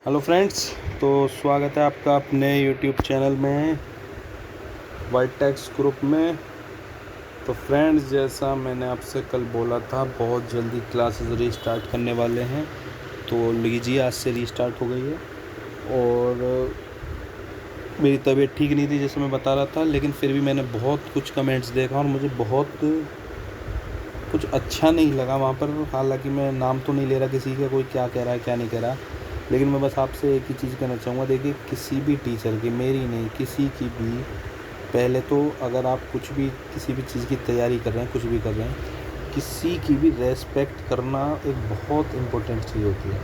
Hello friends, तो स्वागत है आपका अपने यूट्यूब चैनल में वाइट टैक्स ग्रुप में। तो फ्रेंड्स, जैसा मैंने आपसे कल बोला था, बहुत जल्दी क्लासेस रीस्टार्ट करने वाले हैं। तो लीजिए, आज से रीस्टार्ट हो गई है। और मेरी तबीयत ठीक नहीं थी जैसे मैं बता रहा था, लेकिन फिर भी मैंने बहुत कुछ कमेंट्स देखा और मुझे बहुत कुछ अच्छा नहीं लगा वहाँ पर। हालांकि मैं नाम तो नहीं ले रहा किसी का, कोई क्या कह रहा है क्या नहीं कह रहा, लेकिन मैं बस आपसे एक ही चीज़ कहना चाहूँगा। देखिए, किसी भी टीचर की, मेरी नहीं किसी की भी, पहले तो अगर आप कुछ भी किसी भी चीज़ की तैयारी कर रहे हैं, कुछ भी कर रहे हैं, किसी की भी रेस्पेक्ट करना एक बहुत इम्पोर्टेंट चीज़ होती है।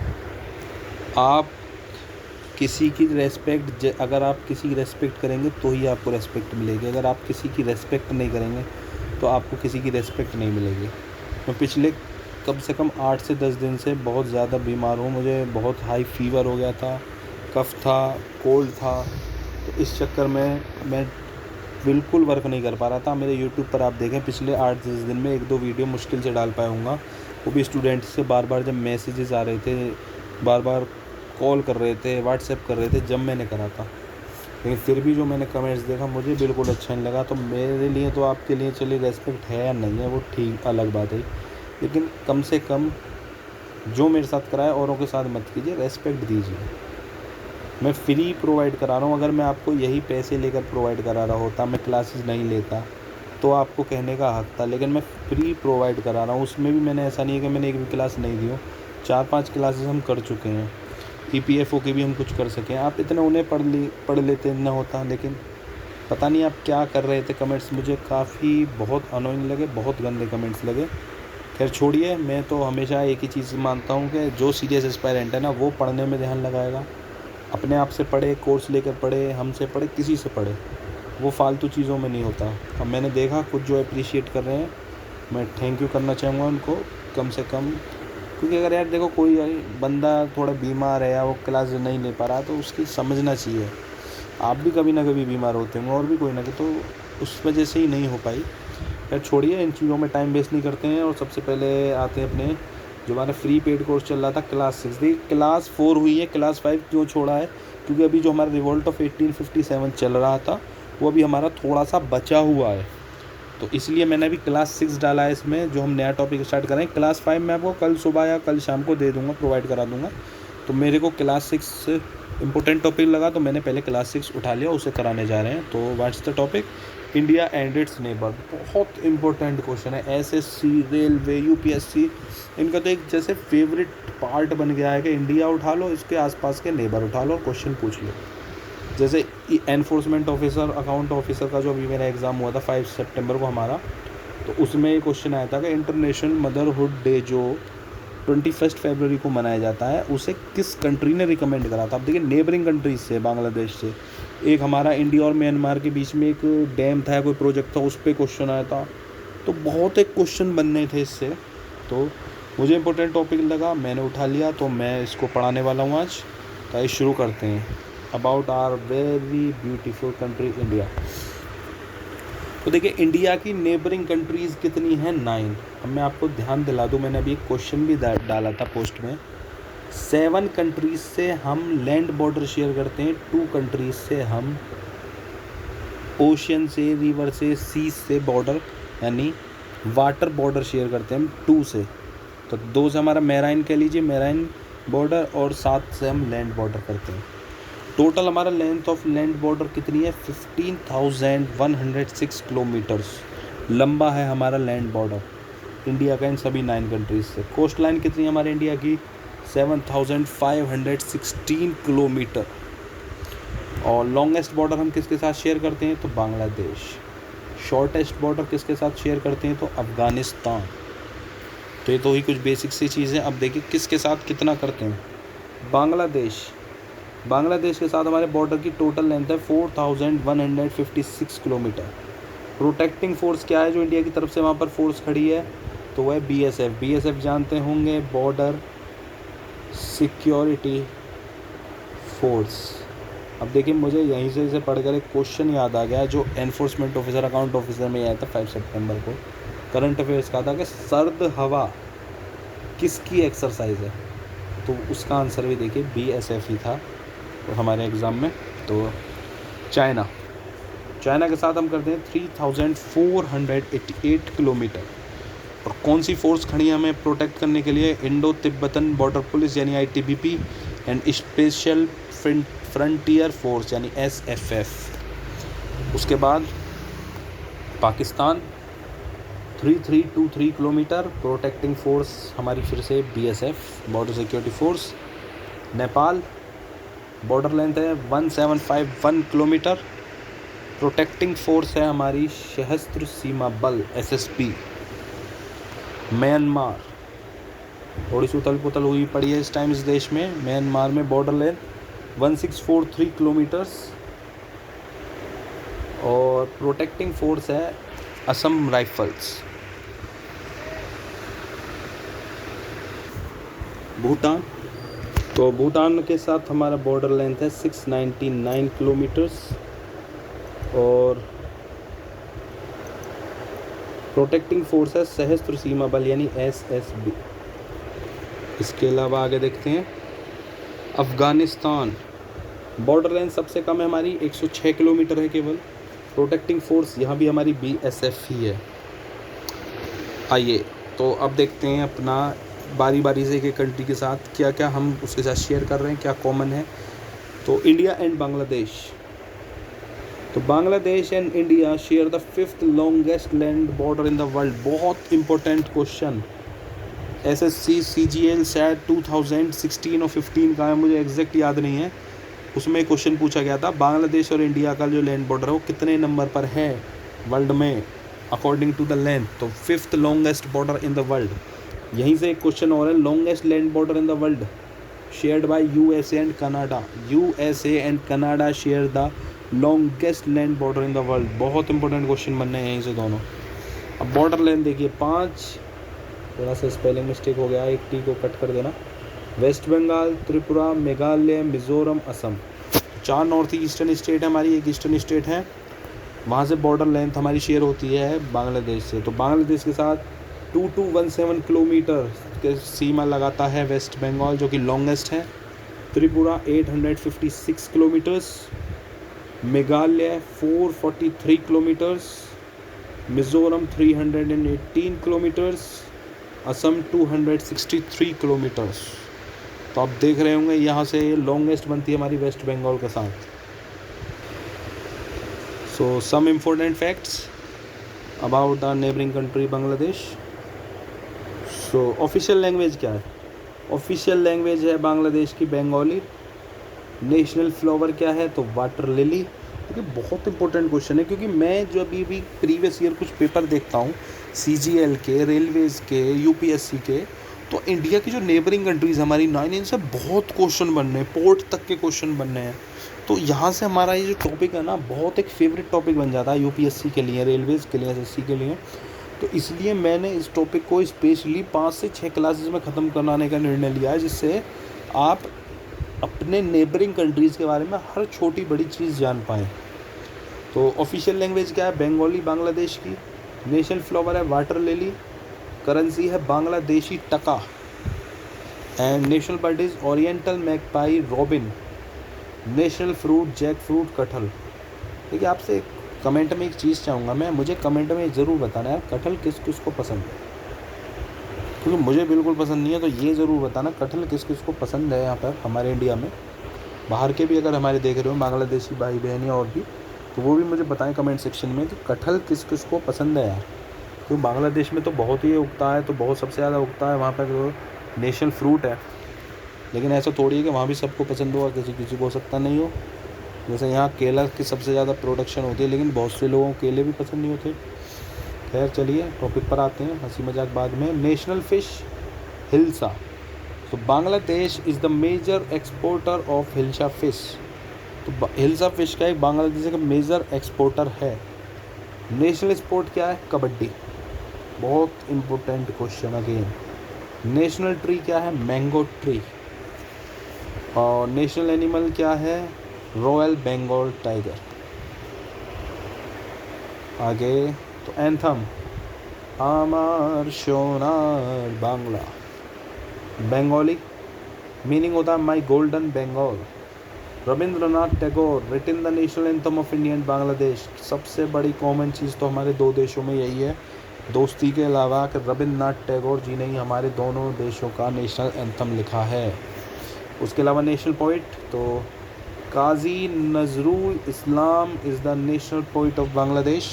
आप किसी की रेस्पेक्ट, अगर आप किसी की रेस्पेक्ट करेंगे तो ही आपको रेस्पेक्ट मिलेगी। अगर आप किसी की रेस्पेक्ट नहीं करेंगे तो आपको किसी की रेस्पेक्ट नहीं मिलेगी। मैं पिछले कम से कम 8 से 10 दिन से बहुत ज़्यादा बीमार हूँ। मुझे बहुत हाई फीवर हो गया था, कफ़ था, कोल्ड था। तो इस चक्कर में मैं बिल्कुल वर्क नहीं कर पा रहा था। मेरे यूट्यूब पर आप देखें, पिछले 8-10 दिन में 1-2 वीडियो मुश्किल से डाल पाया हूँगा। वो भी स्टूडेंट्स से बार बार जब मैसेजेस आ रहे थे, बार बार कॉल कर रहे थे, व्हाट्सएप कर रहे थे, जब मैंने करा था। लेकिन फिर भी जो मैंने कमेंट्स देखा, मुझे बिल्कुल अच्छा नहीं लगा। तो मेरे लिए तो आपके लिए चलिए रेस्पेक्ट है या नहीं है वो ठीक अलग बात है, लेकिन कम से कम जो मेरे साथ कराए औरों के साथ मत कीजिए, रेस्पेक्ट दीजिए। मैं फ्री प्रोवाइड करा रहा हूँ। अगर मैं आपको यही पैसे लेकर प्रोवाइड करा रहा होता, मैं क्लासेस नहीं लेता, तो आपको कहने का हक़ था। लेकिन मैं फ्री प्रोवाइड करा रहा हूँ, उसमें भी मैंने ऐसा नहीं है कि मैंने एक भी क्लास नहीं दी हो। 4-5 क्लासेस हम कर चुके हैं। EPFO की भी हम कुछ कर सकें। आप इतना उन्हें पढ़ लेते ना होता, लेकिन पता नहीं आप क्या कर रहे थे। कमेंट्स मुझे काफ़ी बहुत अनोइंग लगे, बहुत गंदे कमेंट्स लगे। खैर छोड़िए, मैं तो हमेशा एक ही चीज़ मानता हूँ कि जो सीरियस एस्पायरेंट है ना, वो पढ़ने में ध्यान लगाएगा। अपने आप से पढ़े, कोर्स लेकर पढ़े, हमसे पढ़े, किसी से पढ़े, वो फालतू चीज़ों में नहीं होता। अब मैंने देखा कुछ जो अप्रिशिएट कर रहे हैं, मैं थैंक यू करना चाहूँगा उनको, कम से कम। क्योंकि अगर यार देखो, कोई बंदा थोड़ा बीमार है या वो क्लास नहीं ले पा रहा, तो उसकी समझना चाहिए। आप भी कभी ना कभी बीमार होते होंगे, और भी कोई ना कोई, तो उस वजह से ही नहीं हो पाई। खैर छोड़िए, इन चीज़ों में टाइम वेस्ट नहीं करते हैं और सबसे पहले आते हैं अपने जो हमारा फ्री पेड कोर्स चल रहा था क्लास 6। देखिए, क्लास 4 हुई है, क्लास 5 क्यों छोड़ा है? क्योंकि अभी जो हमारा रिवॉल्ट ऑफ 1857 चल रहा था, वो अभी हमारा थोड़ा सा बचा हुआ है, तो इसलिए मैंने अभी क्लास 6 डाला है इसमें, जो हम नया टॉपिक स्टार्ट करें। क्लास 5 मैं आपको कल सुबह या कल शाम को दे दूँगा, प्रोवाइड करा दूँगा। तो मेरे को क्लास 6 इम्पोर्टेंट टॉपिक लगा, तो मैंने पहले क्लास 6 उठा लिया, उसे कराने जा रहे हैं। तो what's the topic? India and it's neighbour. बहुत इंपॉर्टेंट क्वेश्चन है। SSC, रेलवे, UPSC, इनका तो एक जैसे फेवरेट पार्ट बन गया है कि इंडिया उठा लो, इसके आसपास के नेबर उठा लो और क्वेश्चन पूछ लो। जैसे एनफोर्समेंट ऑफिसर, अकाउंट ऑफिसर का जो अभी मेरा एग्ज़ाम हुआ था 5 सितंबर को हमारा, तो उसमें ये क्वेश्चन आया था कि इंटरनेशनल मदरहुड डे जो 21 फरवरी को मनाया जाता है, उसे किस कंट्री ने रिकमेंड करा था? अब देखिए, नेबरिंग कंट्रीज से, बांग्लादेश से, एक हमारा इंडिया और म्यांमार के बीच में एक डैम था, कोई प्रोजेक्ट था, उस पर क्वेश्चन आया था। तो बहुत एक क्वेश्चन बनने थे इससे, तो मुझे इंपॉर्टेंट टॉपिक लगा, मैंने उठा लिया, तो मैं इसको पढ़ाने वाला हूँ आज। तो आइए शुरू करते हैं। About our very beautiful country India. तो देखिए, इंडिया की नेबरिंग कंट्रीज़ कितनी हैं? 9। अब मैं आपको ध्यान दिला दूँ, मैंने अभी एक क्वेश्चन भी डाला था पोस्ट में। 7 कंट्रीज़ से हम लैंड बॉर्डर शेयर करते हैं, 2 कंट्रीज़ से हम ओशियन से, रिवर से, सी से बॉर्डर यानी वाटर बॉर्डर शेयर करते हैं हम 2 से। तो 2 से हमारा मैराइन कह लीजिए, मैराइन बॉर्डर, और 7 से हम लैंड बॉर्डर करते हैं। टोटल हमारा लेंथ ऑफ लैंड बॉर्डर कितनी है? 15,106 किलोमीटर्स लंबा है हमारा लैंड बॉर्डर इंडिया का इन सभी 9 कंट्रीज से। कोस्ट लाइन कितनी है हमारे इंडिया की? 7,516 किलोमीटर। और लॉन्गेस्ट बॉर्डर हम किसके साथ शेयर करते हैं? तो बांग्लादेश। शॉर्टेस्ट बॉर्डर किसके साथ शेयर करते हैं? तो अफ़गानिस्तान। तो ये तो ही कुछ बेसिक सी चीज़ें। अब देखिए किसके साथ कितना करते हैं। बांग्लादेश के साथ हमारे बॉर्डर की टोटल लेंथ है 4,156 किलोमीटर। प्रोटेक्टिंग फोर्स क्या है जो इंडिया की तरफ से वहाँ पर फोर्स खड़ी है? तो वह है BSF। BSF जानते होंगे, बॉर्डर सिक्योरिटी फोर्स। अब देखिए, मुझे यहीं से इसे पढ़कर एक क्वेश्चन याद आ गया जो एनफोर्समेंट ऑफिसर, अकाउंट ऑफिसर में आया था 5 सितंबर को। करंट अफेयर्स का था कि सर्द हवा किसकी एक्सरसाइज है? तो उसका आंसर भी देखिए BSF ही था और हमारे एग्ज़ाम में। तो चाइना के साथ हम करते हैं 3488 किलोमीटर। और कौन सी फोर्स खड़ी है हमें प्रोटेक्ट करने के लिए? इंडो तिब्बतन बॉर्डर पुलिस यानी ITBP and special frontier force यानी SFF। उसके बाद पाकिस्तान 3323 किलोमीटर, प्रोटेक्टिंग फोर्स हमारी फिर से BSF border security force. Nepal border length है 1751 किलोमीटर, प्रोटेक्टिंग फोर्स है हमारी सशस्त्र सीमा बल SSB। म्यांमार थोड़ी सी उथल पुथल हुई पड़ी है इस टाइम इस देश में। म्यांमार में बॉर्डर लेंथ 1643 किलोमीटर्स और प्रोटेक्टिंग फोर्स है असम राइफल्स। भूटान, तो भूटान के साथ हमारा बॉर्डर लेंथ है 699 किलोमीटर्स और प्रोटेक्टिंग फोर्स है सशस्त्र सीमा बल यानी SSB। इसके अलावा आगे देखते हैं अफ़गानिस्तान, बॉर्डर लेंथ सबसे कम है हमारी 106 किलोमीटर है केवल, प्रोटेक्टिंग फोर्स यहाँ भी हमारी BSF ही है। आइए तो अब देखते हैं अपना बारी बारी से एक कंट्री के साथ क्या क्या हम उसके साथ शेयर कर रहे हैं, क्या कॉमन है। तो इंडिया एंड बांग्लादेश, तो Bangladesh and India share the 5th longest land border in the world. बहुत important question, SSC CGL SAT 2016 और 15 का है, मुझे एग्जैक्ट याद नहीं है। उसमें क्वेश्चन पूछा गया था बांग्लादेश और इंडिया का जो लैंड बॉर्डर है वो कितने नंबर पर है वर्ल्ड में अकॉर्डिंग टू द लेंथ। तो 5th longest border in the world. यहीं से एक क्वेश्चन और है, longest land border in the world shared by USA and Canada. USA and Canada share the longest land border in the world. बहुत important question बनने हैं यहीं से दोनों। अब बॉर्डर लेंथ देखिए 5, थोड़ा सा स्पेलिंग मिस्टेक हो गया, एक टी को कट कर देना। West Bengal, Tripura, Meghalaya, Mizoram, Assam, 4 north eastern state है हमारी, एक ईस्टर्न स्टेट है। वहाँ से बॉर्डर लेंथ हमारी शेयर होती है बांग्लादेश से। तो बांग्लादेश के साथ 2217 किलोमीटर के सीमा लगाता है वेस्ट बंगाल जो कि लॉन्गेस्ट है। Tripura 856 kilometres, Meghalaya 443 kilometres, Mizoram 318 kilometres, Assam 263 kilometres. तो आप देख रहे होंगे यहाँ से लॉन्गेस्ट बनती है हमारी वेस्ट बंगाल के साथ। So some important facts about the neighbouring country Bangladesh. So official language क्या है? ऑफिशियल लैंग्वेज है बांग्लादेश की बंगाली। नेशनल फ्लावर क्या है? तो वाटर लिली। देखिए बहुत इंपॉर्टेंट क्वेश्चन है क्योंकि मैं जो अभी प्रीवियस ईयर कुछ पेपर देखता हूँ CGL के, रेलवेज़ के, UPSC के, तो इंडिया की जो नेबरिंग कंट्रीज़ हमारी 9 इनसे बहुत क्वेश्चन बन रहे हैं, पोर्ट तक के क्वेश्चन बन रहे हैं। तो यहाँ से हमारा ये जो टॉपिक है ना बहुत एक फेवरेट टॉपिक बन जाता है UPSC के लिए, रेलवेज़ के लिए, SSC के लिए। तो इसलिए मैंने इस टॉपिक को स्पेशली 5 से 6 क्लासेस में ख़त्म कराने का निर्णय लिया है, जिससे आप अपने नेबरिंग कंट्रीज़ के बारे में हर छोटी बड़ी चीज़ जान पाएँ। तो ऑफिशियल लैंग्वेज क्या है? बंगाली बांग्लादेश की। नेशनल फ्लावर है वाटर लिली। करेंसी है Bangladeshi taka. And national bird is oriental magpie robin. National fruit jackfruit कटहल। देखिए आपसे कमेंट में एक चीज़ चाहूँगा मैं, मुझे कमेंट में ज़रूर बताना है कटहल किस किस को पसंद है, क्योंकि मुझे बिल्कुल पसंद नहीं है। तो ये ज़रूर बताना कटहल किस किस को पसंद है यहाँ पर हमारे इंडिया में। बाहर के भी अगर हमारे देख रहे हो बांग्लादेशी भाई बहन या और भी, तो वो भी मुझे बताएं कमेंट सेक्शन में कि कटहल किस किस को पसंद है यार। तो बांग्लादेश में तो बहुत ही उगता है, तो बहुत सबसे ज़्यादा उगता है वहाँ पर, तो नेशनल फ्रूट है। लेकिन ऐसा थोड़ी है कि वहाँ भी सबको पसंद होगा, किसी किसी को हो सकता नहीं हो। जैसे यहाँ केला की सबसे ज़्यादा प्रोडक्शन होती है, लेकिन बहुत से लोगों को केले भी पसंद नहीं होते। खैर चलिए टॉपिक पर आते हैं, हंसी मजाक बाद में। National fish hilsa. तो Bangladesh is the major exporter of hilsa fish. तो हिल्सा फ़िश का एक बांग्लादेश का मेजर एक्सपोर्टर है। नेशनल स्पोर्ट क्या है? कबड्डी। बहुत important question again. National tree क्या है? Mango tree. और नेशनल एनिमल क्या है? Royal Bengal tiger. आगे तो एंथम आमार सोनार बांग्ला। बंगाली मीनिंग होता है my golden Bengal. Rabindranath Tagore written the national anthem of India and Bangladesh. सबसे बड़ी कॉमन चीज़ तो हमारे दो देशों में यही है, दोस्ती के अलावा, कि रविंद्रनाथ टैगोर जी ने ही हमारे दोनों देशों का नेशनल एंथम लिखा है। उसके अलावा नेशनल पोइट तो Kazi Nazrul Islam is the national poet of Bangladesh.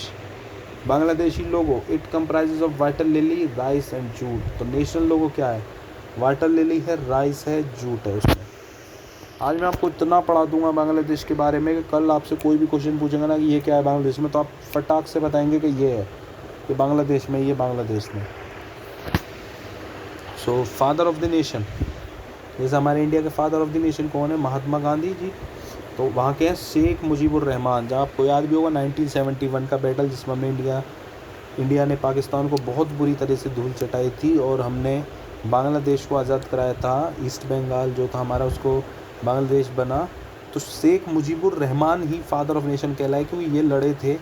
Bangladeshi logo it comprises of water lily, rice and jute. तो नेशनल लोगो क्या है? वाटर लिली है, राइस है, जूट है उसमें। आज मैं आपको इतना पढ़ा दूंगा बांग्लादेश के बारे में कि कल आपसे कोई भी क्वेश्चन पूछेगा ना कि ये क्या है बांग्लादेश में, तो आप फटाक से बताएंगे कि ये है, कि बांग्लादेश में, ये बांग्लादेश में। So father of the nation, जैसे हमारे इंडिया के फादर ऑफ द नेशन कौन है? महात्मा गांधी जी। तो वहाँ के हैं शेख मुजीबुर रहमान। जब आपको याद भी होगा 1971 का बैटल, जिसमें हमने इंडिया ने पाकिस्तान को बहुत बुरी तरह से धूल चटाई थी और हमने बांग्लादेश को आज़ाद कराया था। ईस्ट बंगाल जो था हमारा, उसको बांग्लादेश बना। तो शेख मुजीबुर रहमान ही फादर ऑफ नेशन कहलाए, क्योंकि ये लड़े थे,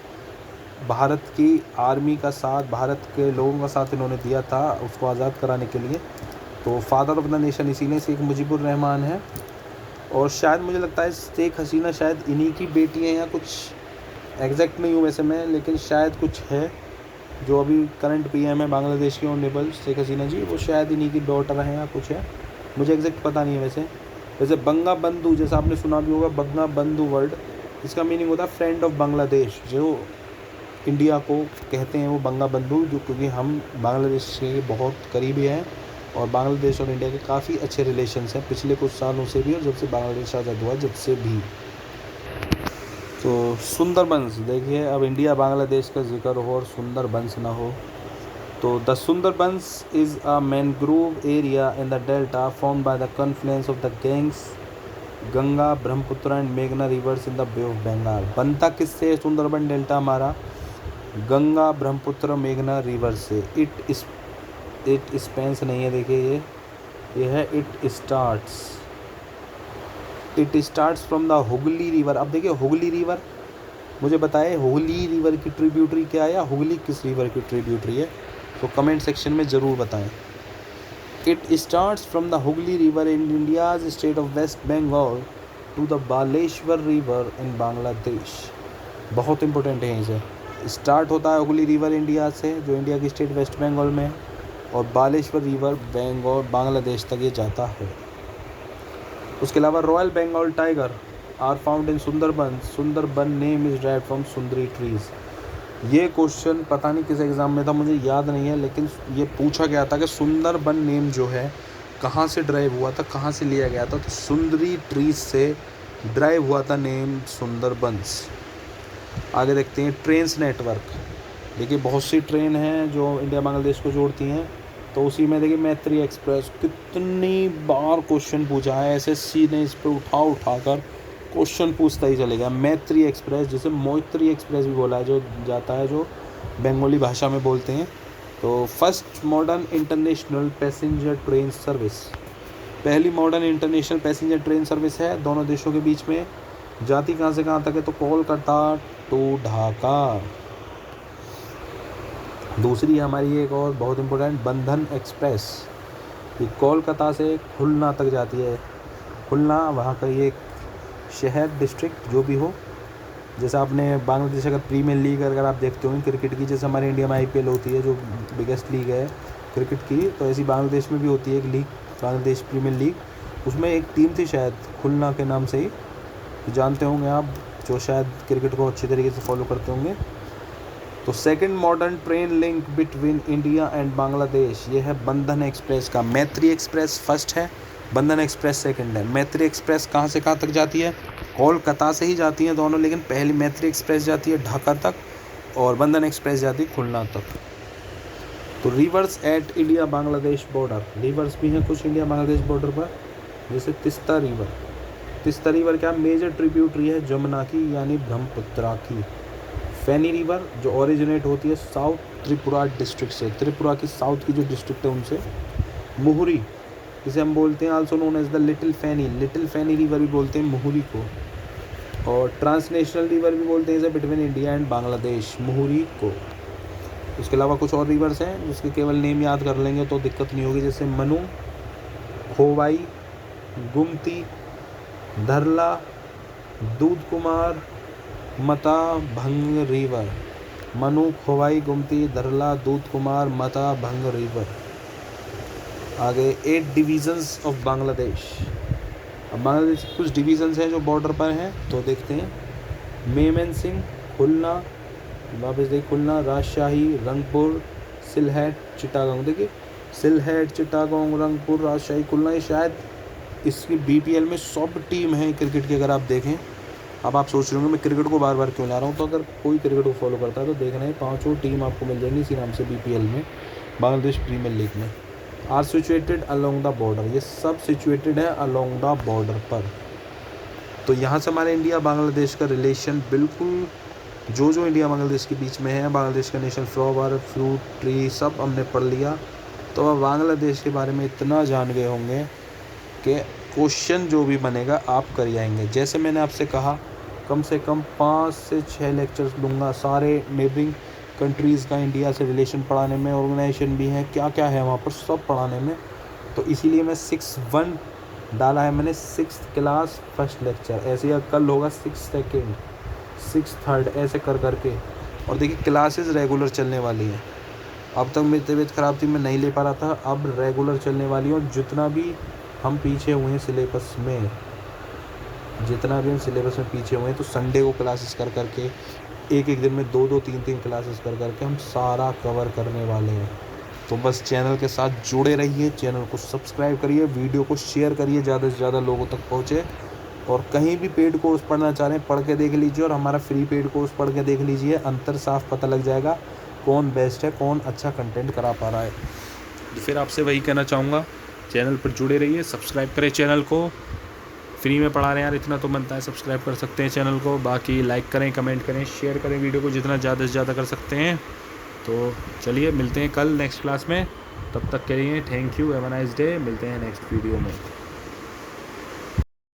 भारत की आर्मी का साथ, भारत के लोगों का साथ इन्होंने दिया था उसको आज़ाद कराने के लिए। तो फादर ऑफ द नेशन इसीलिए शेख मुजीबुर रहमान है। और शायद मुझे लगता है शेख हसीना शायद इन्हीं की बेटी हैं, या कुछ एग्जैक्ट नहीं हूँ वैसे मैं, लेकिन शायद कुछ है। जो अभी करंट पीएम है बांग्लादेश की, ऑनरेबल शेख हसीना जी, वो शायद इन्हीं की डॉटर हैं या कुछ है, मुझे एग्जैक्ट पता नहीं है। वैसे बंगा बंधु, जैसा आपने सुना भी होगा, बंगा बंधु वर्ड, इसका मीनिंग होता है फ्रेंड ऑफ बांग्लादेश। जो इंडिया को कहते हैं वो बंगा बंधु, जो क्योंकि हम बांग्लादेश के बहुत करीबी हैं और बांग्लादेश और इंडिया के काफ़ी अच्छे रिलेशंस हैं पिछले कुछ सालों से भी, और जब से बांग्लादेश आज़ाद हुआ जब से भी। तो सुंदरबंस देखिए, अब इंडिया बांग्लादेश का जिक्र हो और सुंदरबंस ना हो, तो the Sundarbans is a mangrove area in the delta formed by the confluence of the Ganga, Brahmaputra and मेघना rivers in the Bay of Bengal. बनता किससे सुंदरबन डेल्टा हमारा? गंगा, ब्रह्मपुत्र, मेघना रिवर से। इट स्पेंस नहीं है, देखिए ये है it starts from the Hooghly river. अब देखिए हुगली रिवर, मुझे बताए हुगली रिवर की ट्रिब्यूटरी क्या है, या हुगली किस रिवर की ट्रिब्यूटरी है, तो कमेंट सेक्शन में ज़रूर बताएं। It starts from the Hooghly river in India's state of West Bengal to the Baleshwar river in Bangladesh. बहुत इंपॉर्टेंट है इसे। स्टार्ट होता है हुगली रिवर इंडिया से, जो इंडिया की स्टेट वेस्ट बंगाल में है, और बालेश्वर रिवर बंगाल बांग्लादेश तक ये जाता है। उसके अलावा royal Bengal tiger are found in Sundarban. Sundarban name is derived from sundari trees. ये क्वेश्चन पता नहीं किस एग्ज़ाम में था, मुझे याद नहीं है, लेकिन ये पूछा गया था कि सुंदरबन नेम जो है कहाँ से ड्राइव हुआ था, कहाँ से लिया गया था, तो सुंदरी ट्रीज से ड्राइव हुआ था नेम सुंदरबंस। आगे देखते हैं ट्रेन्स नेटवर्क। देखिए बहुत सी ट्रेन हैं जो इंडिया बांग्लादेश को जोड़ती हैं, तो उसी में देखिए मैत्री एक्सप्रेस, कितनी बार क्वेश्चन पूछा है, एसएससी ने इस पर उठाकर क्वेश्चन पूछता ही चलेगा। मैत्री एक्सप्रेस, जिसे मोइत्री एक्सप्रेस भी बोला है, जो जाता है, जो बंगाली भाषा में बोलते हैं। तो first modern international passenger train service, पहली modern international passenger train service है दोनों देशों के बीच में। जाती कहाँ से कहाँ तक है, तो कोलकाता टू ढाका। दूसरी हमारी एक और बहुत इम्पोर्टेंट बंधन एक्सप्रेस, ये कोलकाता से खुलना तक जाती है। खुलना वहाँ का ये शहर, डिस्ट्रिक्ट जो भी हो, जैसे आपने बांग्लादेश अगर प्रीमियर लीग अगर आप देखते हो क्रिकेट की, जैसे हमारे इंडिया में आईपीएल होती है जो बिगेस्ट लीग है क्रिकेट की, तो ऐसी बांग्लादेश में भी होती है एक लीग, बांग्लादेश प्रीमियर लीग। उसमें एक टीम थी शायद खुलना के नाम से ही, तो जानते होंगे आप जो शायद क्रिकेट को अच्छी तरीके से फॉलो करते होंगे। तो second modern train link between India and Bangladesh, ये है बंधन एक्सप्रेस का। मैत्री एक्सप्रेस फर्स्ट है, बंधन एक्सप्रेस सेकंड है। मैत्री एक्सप्रेस कहाँ से कहाँ तक जाती है? कोलकाता से ही जाती हैं दोनों, लेकिन पहली मैत्री एक्सप्रेस जाती है ढाका तक और बंधन एक्सप्रेस जाती है खुलना तक। तो rivers at India Bangladesh border, rivers भी हैं कुछ इंडिया बांग्लादेश बॉर्डर पर, जैसे तिस्ता रिवर। तिस्ता रिवर क्या मेजर ट्रिब्यूटरी है जमुना की, यानी ब्रह्मपुत्रा की। फैनी रिवर जो ओरिजिनेट होती है साउथ त्रिपुरा डिस्ट्रिक्ट से, त्रिपुरा की साउथ की जो डिस्ट्रिक्ट है उनसे। मुहुरी, जिसे हम बोलते हैं also known as the little Feni river भी बोलते हैं मुहुरी को, और ट्रांसनेशनल रिवर भी बोलते हैं इसे between India and Bangladesh, Muhuri को। उसके अलावा कुछ और रिवर्स हैं जिसके केवल नेम याद कर लेंगे तो दिक्कत नहीं होगी, जैसे मनु, खोवाई, गुमती, धरला, दूध कुमार, मता, भंग रिवर। मनु, खोवाई, गुमती, धरला, दूध कुमार, मता, भंग रिवर। आगे 8 डिवीजन्स ऑफ बांग्लादेश। अब बांग्लादेश के कुछ डिवीजन्स हैं जो बॉर्डर पर हैं, तो देखते हैं। मेमनसिंह, खुलना, वापस देखिए खुलना, राजशाही, रंगपुर, सिलहेट, चिटागोंग। देखिए सिलहेट, चिटागोंग, रंगपुर, राजशाही, खुलना, ये शायद इसकी BPL में सब टीम है क्रिकेट की। अगर आप देखें, अब आप सोच रहे होंगे मैं क्रिकेट को बार बार क्यों ला रहा हूँ, तो अगर कोई क्रिकेट को फॉलो करता है तो देखना है 5 टीम आपको मिल जाएंगी इसी नाम से BPL में, बांग्लादेश प्रीमियर लीग में। Are situated along the border, ये सब सिचुएटेड है अलोंग द बॉर्डर पर। तो यहाँ से हमारे इंडिया बांग्लादेश का रिलेशन बिल्कुल जो इंडिया बांग्लादेश के बीच में है, बांग्लादेश का नेशनल फ्लावर, फ्रूट, ट्री सब हमने पढ़ लिया। तो अब बांग्लादेश के बारे में इतना जान गए होंगे कि क्वेश्चन जो भी बनेगा आप कर आएंगे। जैसे मैंने आपसे कहा कम से कम 5 से 6 लेक्चर्स दूंगा सारे नेबरिंग कंट्रीज़ का इंडिया से रिलेशन पढ़ाने में, ऑर्गेनाइजेशन भी है, क्या क्या है वहाँ पर सब पढ़ाने में। तो इसीलिए मैं 6-1 डाला है मैंने, 6th क्लास फर्स्ट लेक्चर। ऐसे ही कल होगा 6th सेकेंड, 6th थर्ड, ऐसे कर करके। और देखिए क्लासेस रेगुलर चलने वाली हैं। अब तक मेरी तबीयत ख़राब थी, मैं नहीं ले पा रहा था, अब रेगुलर चलने वाली है। और जितना भी हम पीछे हुए हैं सिलेबस में, पीछे हुए हैं, तो संडे को क्लासेस कर करके एक दिन में 2-2, 3-3 क्लासेस कर करके हम सारा कवर करने वाले हैं। तो बस चैनल के साथ जुड़े रहिए, चैनल को सब्सक्राइब करिए, वीडियो को शेयर करिए, ज़्यादा से ज़्यादा लोगों तक पहुँचे। और कहीं भी पेड कोर्स पढ़ना चाह रहे हैं पढ़ के देख लीजिए, और हमारा फ्री पेड कोर्स पढ़ के देख लीजिए। अंतर साफ पता लग जाएगा कौन बेस्ट है, कौन अच्छा कंटेंट करा पा रहा है। तो फिर आपसे वही कहना चाहूँगा, चैनल पर जुड़े रहिए, सब्सक्राइब करें चैनल को। फ्री में पढ़ा रहे हैं यार, इतना तो बनता है, सब्सक्राइब कर सकते हैं चैनल को। बाकी लाइक करें, कमेंट करें, शेयर करें वीडियो को जितना ज़्यादा से ज़्यादा कर सकते हैं। तो चलिए मिलते हैं कल नेक्स्ट क्लास में, तब तक के लिए thank you, have a nice day. मिलते हैं नेक्स्ट वीडियो में।